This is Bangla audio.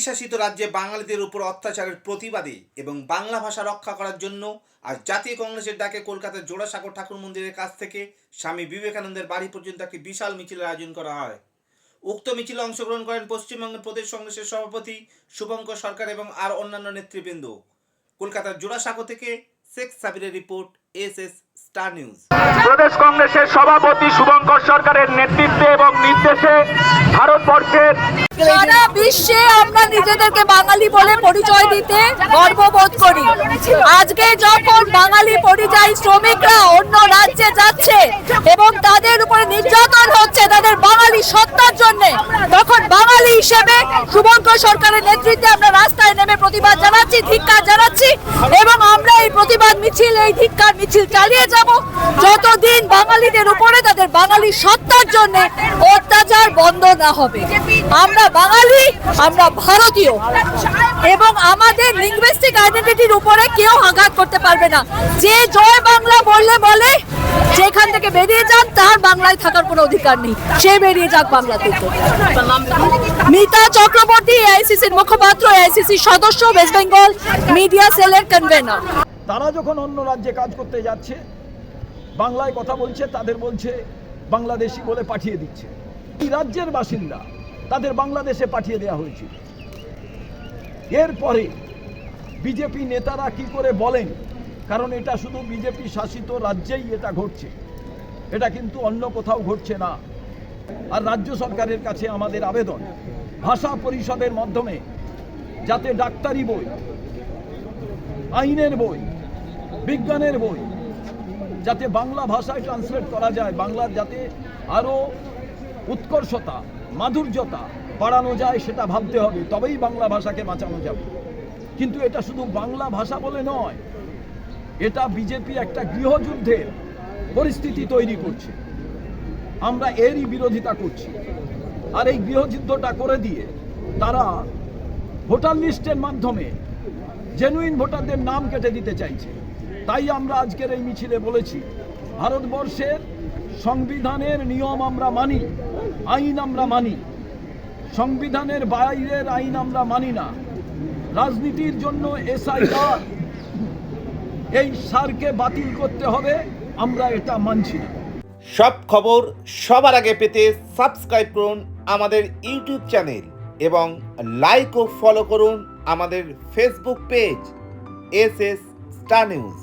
শাসিত রাজ্যে বাঙালিদের উপর অত্যাচারের প্রতিবাদে এবং বাংলা ভাষা রক্ষা করার জন্য আজ জাতীয় কংগ্রেসের ডাকে কলকাতার জোড়াসাঁকো ঠাকুর মন্দিরের কাছ থেকে স্বামী বিবেকানন্দের বাড়ি পর্যন্ত একটি বিশাল মিছিলের আয়োজন করা হয়। উক্ত মিছিলে অংশগ্রহণ করেন পশ্চিমবঙ্গের প্রদেশ কংগ্রেসের সভাপতি শুভঙ্কর সরকার এবং আর অন্যান্য নেতৃবৃন্দ। কলকাতার জোড়াসাঁকো থেকে শেখ সাবিরের রিপোর্ট, এসএস স্টার নিউজ। প্রদেশ কংগ্রেসের সভাপতি শুভঙ্কর সরকারের নেতৃত্বে এবং নির্দেশে ভারতবর্ষের সারা বিশ্বে আমরা নিজেদেরকে বাঙালি বলে পরিচয় দিতে গর্ববোধ করি। আজকে যখন বাঙালি পরিযায়ী শ্রমিকরা অন্য রাজ্যে যাচ্ছে এবং তাদের উপরে নির্যাতন হচ্ছে তাদের বাঙালি সত্তার জন্য, তখন বাঙালি হিসেবে শুভঙ্কর সরকারের নেতৃত্বে আমরা রাস্তায় নেমে প্রতিবাদ জানাচ্ছি, ধিক্কার জানাচ্ছি এবং আমরা এই প্রতিবাদ মিছিল, এই ধিক্কার মিছিল চালিয়ে যাব যতদিন বাঙালিদের উপরে তাদের বাঙালি সত্তার জন্য অত্যাচার বন্ধ না হবে। আমরা বাঙালি, আমরা ভারতীয় এবং আমাদের লিঙ্গুইস্টিক আইডেন্টিটির উপরে কেউ আঘাত করতে পারবে না। যে জয় বাংলা বললে বলে যেখান থেকে বেরিয়ে যান, তার বাংলায় থাকার কোনো অধিকার নেই, সে বেরিয়ে যাক বাংলা থেকে। মিতা চক্রবর্তী, এআইসিসির মুখপাত্র, এআইসিসি সদস্য, ওয়েস্ট বেঙ্গল মিডিয়া সেলের কনভেনর। তারা যখন অন্য রাজ্যে কাজ করতে যাচ্ছে, বাংলায় কথা বলছে, তাদের বলছে বাংলাদেশি বলে পাঠিয়ে দিচ্ছে। এই রাজ্যের বাসিন্দা, তাদের বাংলাদেশে পাঠিয়ে দেওয়া হয়েছিল। এরপরে বিজেপি নেতারা কি করে বলেন, কারণ এটা শুধু বিজেপি শাসিত রাজ্যেই এটা ঘটছে, এটা কিন্তু অন্য কোথাও ঘটছে না। আর রাজ্য সরকারের কাছে আমাদের আবেদন, ভাষা পরিষদের মাধ্যমে যাতে ডাক্তারি বই, আইনের বই, বিজ্ঞানের বই যাতে বাংলা ভাষায় ট্রান্সলেট করা যায়, বাংলার যাতে আরও উৎকর্ষতা, মাধুর্যতা বাড়ানো যায়, সেটা ভাবতে হবে, তবেই বাংলা ভাষাকে বাঁচানো যাবে। কিন্তু এটা শুধু বাংলা ভাষা বলে নয়, এটা বিজেপি একটা গৃহযুদ্ধের পরিস্থিতি তৈরি করছে। আমরা এরই বিরোধিতা করছি। আর এই গৃহযুদ্ধটা করে দিয়ে তারা ভোটার লিস্টের মাধ্যমে জেনুইন ভোটারদের নাম কেটে দিতে চাইছে। তাই আমরা আজকের এই মিছিলে বলেছি, ভারতবর্ষের সংবিধানের নিয়ম আমরা মানি, আইন আমরা মানি, সংবিধানের বাইরের আইন আমরা মানি না। রাজনীতির জন্য এসআইআর, এই সারকে বাতিল করতে হবে, আমরা এটা মানছি না। সব খবর সবার আগে পেতে সাবস্ক্রাইব করুন আমাদের ইউটিউব চ্যানেল এবং লাইক ও ফলো করুন আমাদের Facebook page, SS star news.